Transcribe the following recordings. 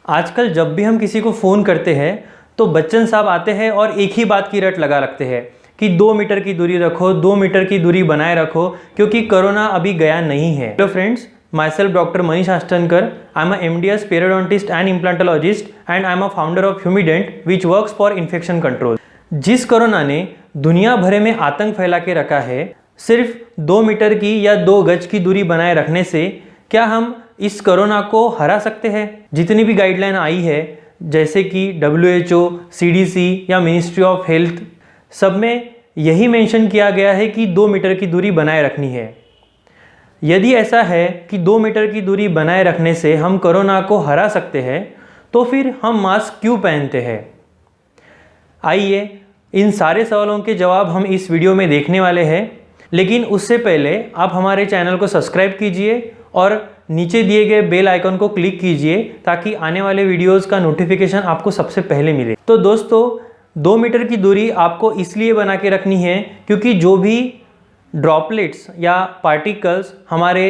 आजकल जब भी हम किसी को फ़ोन करते हैं तो बच्चन साहब आते हैं और एक ही बात की रट लगा रखते हैं कि 2 मीटर की दूरी रखो, 2 मीटर की दूरी बनाए रखो, क्योंकि कोरोना अभी गया नहीं है। Hello friends, myself Dr. Manish Ashtankar. I'm a MDS periodontist and implantologist and I'm a founder of Humident which works for infection control. जिस कोरोना ने दुनिया भर में आतंक फैला के रखा है, सिर्फ 2 मीटर की या 2 गज की दूरी बनाए रखने से क्या हम इस कोरोना को हरा सकते हैं? जितनी भी गाइडलाइन आई है, जैसे कि WHO, CDC या मिनिस्ट्री ऑफ हेल्थ, सब में यही मेंशन किया गया है कि 2 मीटर की दूरी बनाए रखनी है। यदि ऐसा है कि 2 मीटर की दूरी बनाए रखने से हम कोरोना को हरा सकते हैं, तो फिर हम मास्क क्यों पहनते हैं? आइए इन सारे सवालों के जवाब हम इस वीडियो में देखने वाले हैं। लेकिन उससे पहले आप हमारे चैनल को सब्सक्राइब कीजिए और नीचे दिए गए बेल आइकन को क्लिक कीजिए ताकि आने वाले वीडियोस का नोटिफिकेशन आपको सबसे पहले मिले। तो दोस्तों, 2 मीटर की दूरी आपको इसलिए बना के रखनी है क्योंकि जो भी ड्रॉपलेट्स या पार्टिकल्स हमारे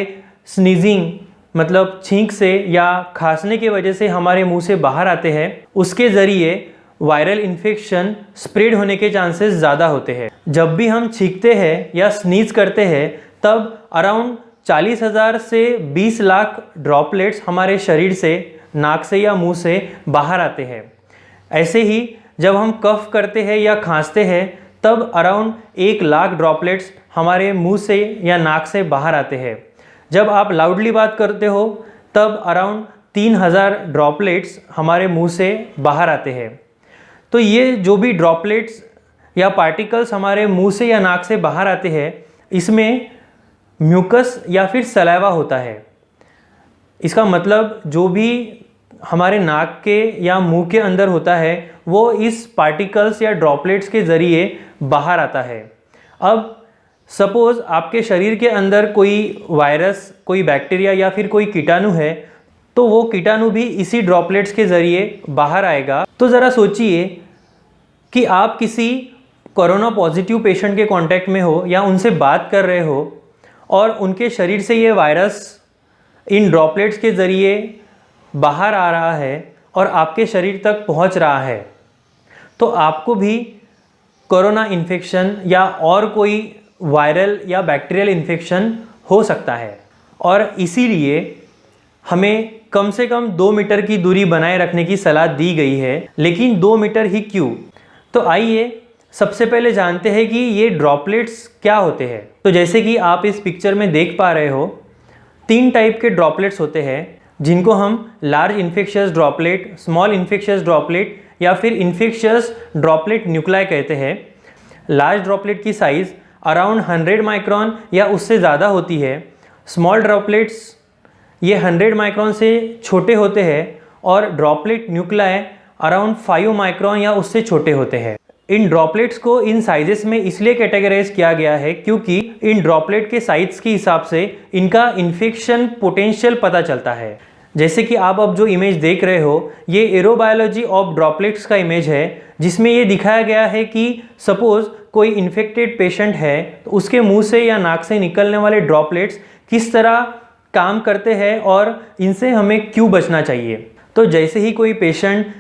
स्नीजिंग मतलब छींक से या खांसने की वजह से हमारे मुंह से बाहर आते हैं, उसके ज़रिए वायरल इन्फेक्शन स्प्रेड होने के चांसेस ज़्यादा होते हैं। जब भी हम छींकते हैं या स्नीज करते हैं तब अराउंड 40,000 से 20 लाख ड्रॉपलेट्स हमारे शरीर से, नाक से या मुंह से बाहर आते हैं। ऐसे ही जब हम कफ करते हैं या खांसते हैं तब अराउंड 1 लाख ड्रॉपलेट्स हमारे मुंह से या नाक से बाहर आते हैं। जब आप लाउडली बात करते हो तब अराउंड 3,000 ड्रॉपलेट्स हमारे मुंह से बाहर आते हैं। तो ये जो भी ड्रॉपलेट्स या पार्टिकल्स हमारे मुंह से या नाक से बाहर आते हैं, इसमें म्यूकस या फिर सलाइवा होता है। इसका मतलब जो भी हमारे नाक के या मुंह के अंदर होता है वो इस पार्टिकल्स या ड्रॉपलेट्स के ज़रिए बाहर आता है। अब सपोज़ आपके शरीर के अंदर कोई वायरस, कोई बैक्टीरिया या फिर कोई कीटाणु है, तो वो कीटाणु भी इसी ड्रॉपलेट्स के ज़रिए बाहर आएगा। तो ज़रा सोचिए कि आप किसी कोरोना पॉजिटिव पेशेंट के कांटेक्ट में हो या उनसे बात कर रहे हो और उनके शरीर से ये वायरस इन ड्रॉपलेट्स के ज़रिए बाहर आ रहा है और आपके शरीर तक पहुंच रहा है, तो आपको भी कोरोना इन्फेक्शन या और कोई वायरल या बैक्टीरियल इन्फेक्शन हो सकता है। और इसीलिए हमें कम से कम 2 मीटर की दूरी बनाए रखने की सलाह दी गई है। लेकिन 2 मीटर ही क्यों? तो आइए सबसे पहले जानते हैं कि ये ड्रॉपलेट्स क्या होते हैं। तो जैसे कि आप इस पिक्चर में देख पा रहे हो, 3 टाइप के ड्रॉपलेट्स होते हैं जिनको हम large infectious droplet, small infectious droplet या फिर इन्फेक्शियस ड्रॉपलेट न्यूक्लाई कहते हैं। लार्ज ड्रॉपलेट की साइज़ अराउंड 100 माइक्रॉन या उससे ज़्यादा होती है। स्मॉल ड्रॉपलेट्स ये 100 माइक्रॉन से छोटे होते हैं और ड्रॉपलेट न्यूक्लाई अराउंड 5 माइक्रॉन या उससे छोटे होते हैं। इन ड्रॉपलेट्स को इन साइजेस में इसलिए कैटेगराइज किया गया है क्योंकि इन ड्रॉपलेट के साइज के हिसाब से इनका इन्फेक्शन पोटेंशियल पता चलता है। जैसे कि आप अब जो इमेज देख रहे हो, ये एरोबायोलॉजी ऑफ ड्रॉपलेट्स का इमेज है, जिसमें ये दिखाया गया है कि सपोज कोई इन्फेक्टेड पेशेंट है तो उसके मुंह से या नाक से निकलने वाले ड्रॉपलेट्स किस तरह काम करते हैं और इनसे हमें क्यों बचना चाहिए। तो जैसे ही कोई पेशेंट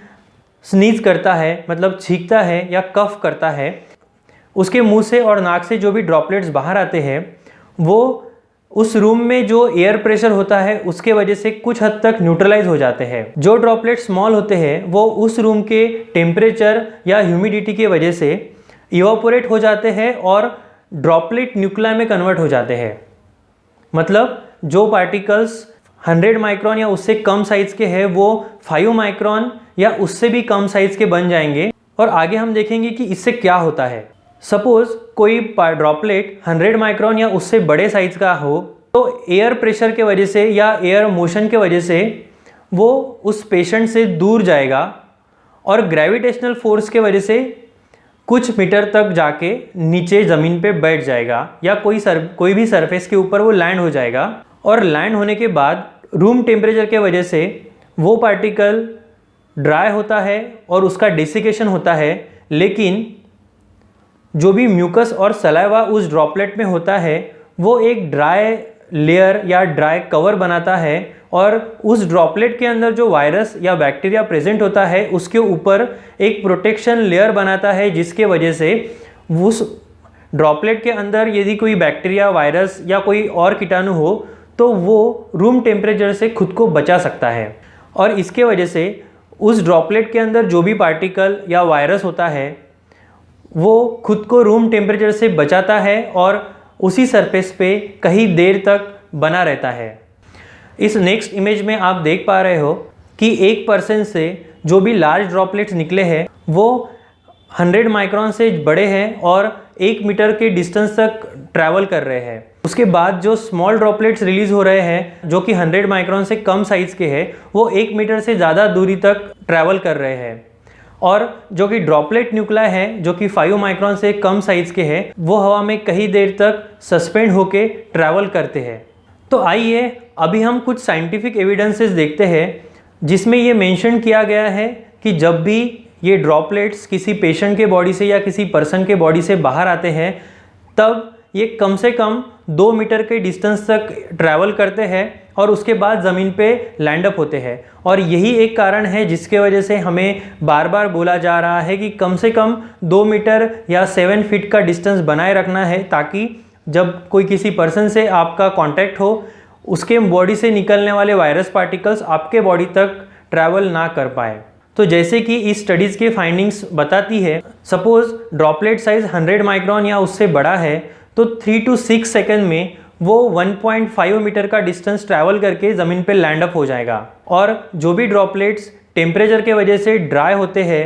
स्नीज करता है, मतलब छींकता है या कफ करता है, उसके मुंह से और नाक से जो भी ड्रॉपलेट्स बाहर आते हैं वो उस रूम में जो एयर प्रेशर होता है उसके वजह से कुछ हद तक न्यूट्रलाइज हो जाते हैं। जो ड्रॉपलेट स्मॉल होते हैं वो उस रूम के टेम्परेचर या ह्यूमिडिटी की वजह से इवापोरेट हो जाते हैं और ड्रॉपलेट न्यूक्लाई में कन्वर्ट हो जाते हैं। मतलब जो पार्टिकल्स 100 माइक्रॉन या उससे कम साइज़ के हैं वो 5 माइक्रॉन या उससे भी कम साइज़ के बन जाएंगे। और आगे हम देखेंगे कि इससे क्या होता है। सपोज़ कोई ड्रॉपलेट 100 माइक्रॉन या उससे बड़े साइज़ का हो तो एयर प्रेशर के वजह से या एयर मोशन के वजह से वो उस पेशेंट से दूर जाएगा और ग्रेविटेशनल फोर्स के वजह से कुछ मीटर तक जाके नीचे ज़मीन पे बैठ जाएगा या कोई भी सरफेस के ऊपर वो लैंड हो जाएगा। और लैंड होने के बाद रूम टेम्परेचर के वजह से वो पार्टिकल ड्राई होता है और उसका डेसिकेशन होता है। लेकिन जो भी म्यूकस और सलाइवा उस ड्रॉपलेट में होता है वो एक ड्राई लेयर या ड्राई कवर बनाता है और उस ड्रॉपलेट के अंदर जो वायरस या बैक्टीरिया प्रेजेंट होता है उसके ऊपर एक प्रोटेक्शन लेयर बनाता है, जिसके वजह से उस ड्रॉपलेट के अंदर यदि कोई बैक्टीरिया, वायरस या कोई और कीटाणु हो तो वो रूम टेम्परेचर से खुद को बचा सकता है। और इसके वजह से उस ड्रॉपलेट के अंदर जो भी पार्टिकल या वायरस होता है वो खुद को रूम टेम्परेचर से बचाता है और उसी सरफेस पे कहीं देर तक बना रहता है। इस नेक्स्ट इमेज में आप देख पा रहे हो कि एक पर्सन से जो भी लार्ज ड्रॉपलेट्स निकले हैं वो 100 माइक्रोन से बड़े हैं और 1 मीटर के डिस्टेंस तक ट्रैवल कर रहे हैं। उसके बाद जो स्मॉल ड्रॉपलेट्स रिलीज हो रहे हैं जो कि 100 माइक्रोन से कम साइज़ के हैं वो 1 मीटर से ज़्यादा दूरी तक ट्रैवल कर रहे हैं। और जो कि ड्रॉपलेट न्यूक्लाई है जो कि 5 माइक्रोन से कम साइज़ के हैं वो हवा में कई देर तक सस्पेंड होके ट्रैवल करते हैं। तो आइए अभी हम कुछ साइंटिफिक एविडेंसेस देखते हैं जिसमें ये मेंशन किया गया है कि जब भी ये ड्रॉपलेट्स किसी पेशेंट के बॉडी से या किसी पर्सन के बॉडी से बाहर आते हैं तब ये कम से कम 2 मीटर के डिस्टेंस तक ट्रैवल करते हैं और उसके बाद ज़मीन पे लैंड अप होते हैं। और यही एक कारण है जिसके वजह से हमें बार बार बोला जा रहा है कि कम से कम 2 मीटर या 7 फीट का डिस्टेंस बनाए रखना है, ताकि जब कोई किसी पर्सन से आपका कांटेक्ट हो उसके बॉडी से निकलने वाले वायरस पार्टिकल्स आपके बॉडी तक ट्रैवल ना कर पाए। तो जैसे कि इस स्टडीज़ की फाइंडिंग्स बताती है, सपोज ड्रॉपलेट साइज 100 माइक्रोन या उससे बड़ा है तो 3 to 6 सेकेंड में वो 1.5 मीटर का डिस्टेंस ट्रैवल करके ज़मीन पे लैंड अप हो जाएगा। और जो भी ड्रॉपलेट्स टेम्परेचर के वजह से ड्राई होते हैं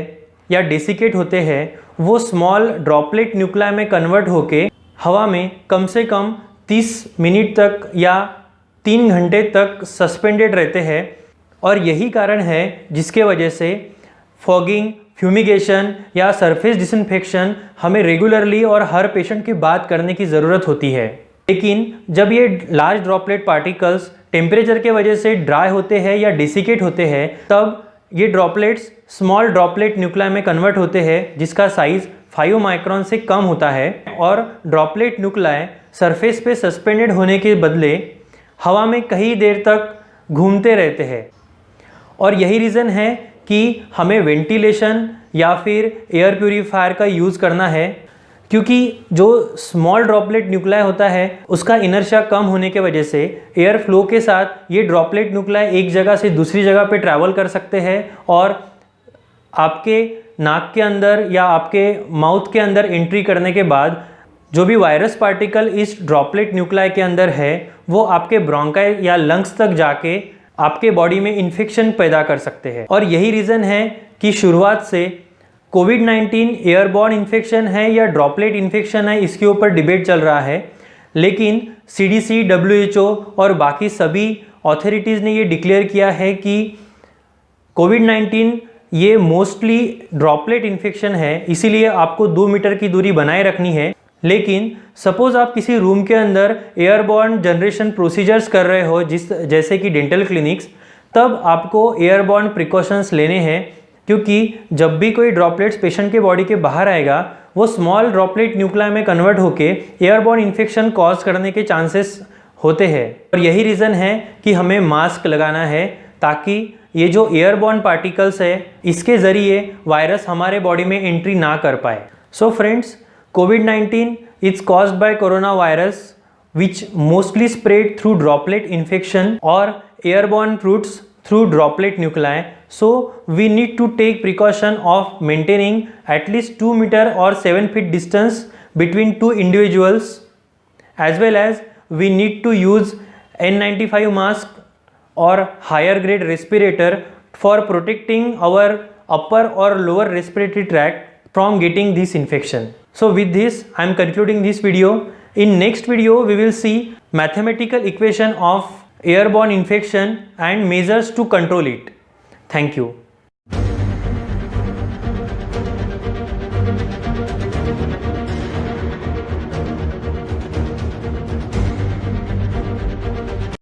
या डेसिकेट होते हैं वो स्मॉल ड्रॉपलेट न्यूक्लाई में कन्वर्ट होके हवा में कम से कम 30 मिनट तक या 3 घंटे तक सस्पेंडेड रहते हैं। और यही कारण है जिसके वजह से फॉगिंग, फ्यूमिगेशन या सरफेस डिसइंफेक्शन हमें रेगुलरली और हर पेशेंट के बाद करने की ज़रूरत होती है। लेकिन जब ये लार्ज ड्रॉपलेट पार्टिकल्स टेम्परेचर के वजह से ड्राई होते हैं या डेसिकेट होते हैं तब ये ड्रॉपलेट्स स्मॉल ड्रॉपलेट न्यूक्लाई में कन्वर्ट होते हैं जिसका साइज़ 5 माइक्रोन से कम होता है। और ड्रॉपलेट न्यूक्लाई सरफेस पे सस्पेंडेड होने के बदले हवा में कई देर तक घूमते रहते हैं। और यही रीज़न है कि हमें वेंटिलेशन या फिर एयर प्यूरीफायर का यूज़ करना है, क्योंकि जो स्मॉल ड्रॉपलेट न्यूक्लाई होता है उसका इनर्शिया कम होने के वजह से एयर फ्लो के साथ ये ड्रॉपलेट न्यूक्लाई एक जगह से दूसरी जगह पे ट्रैवल कर सकते हैं और आपके नाक के अंदर या आपके माउथ के अंदर एंट्री करने के बाद जो भी वायरस पार्टिकल इस ड्रॉपलेट न्यूक्लाई के अंदर है वो आपके ब्रोंकाई या लंग्स तक जाके आपके बॉडी में इन्फेक्शन पैदा कर सकते हैं। और यही रीज़न है कि शुरुआत से कोविड-19 एयरबॉर्न इन्फेक्शन है या ड्रॉपलेट इन्फेक्शन है इसके ऊपर डिबेट चल रहा है, लेकिन CDC, WHO और बाकी सभी अथॉरिटीज़ ने ये डिक्लेयर किया है कि कोविड-19 ये मोस्टली ड्रॉपलेट इन्फेक्शन है, इसीलिए आपको 2 मीटर की दूरी बनाए रखनी है। लेकिन सपोज़ आप किसी रूम के अंदर एयरबॉर्न जनरेशन प्रोसीजर्स कर रहे हो जैसे कि डेंटल क्लिनिक्स, तब आपको एयरबॉर्न प्रिकॉशंस लेने हैं, क्योंकि जब भी कोई ड्रॉपलेट्स पेशेंट के बॉडी के बाहर आएगा वो स्मॉल ड्रॉपलेट न्यूक्लाई में कन्वर्ट होके एयरबॉर्न इन्फेक्शन कॉज करने के चांसेस होते हैं। और यही रीज़न है कि हमें मास्क लगाना है ताकि ये जो एयरबॉर्न पार्टिकल्स है इसके ज़रिए वायरस हमारे बॉडी में एंट्री ना कर पाए। So friends, COVID-19 is caused by coronavirus which mostly spread through droplet infection or airborne routes through droplet nuclei. So we need to take precaution of maintaining at least 2 meter or 7 feet distance between two individuals, as well as we need to use N95 mask or higher grade respirator for protecting our upper or lower respiratory tract from getting this infection. So with this I am concluding this video. In next video we will see mathematical equation of airborne infection and measures to control it. Thank you.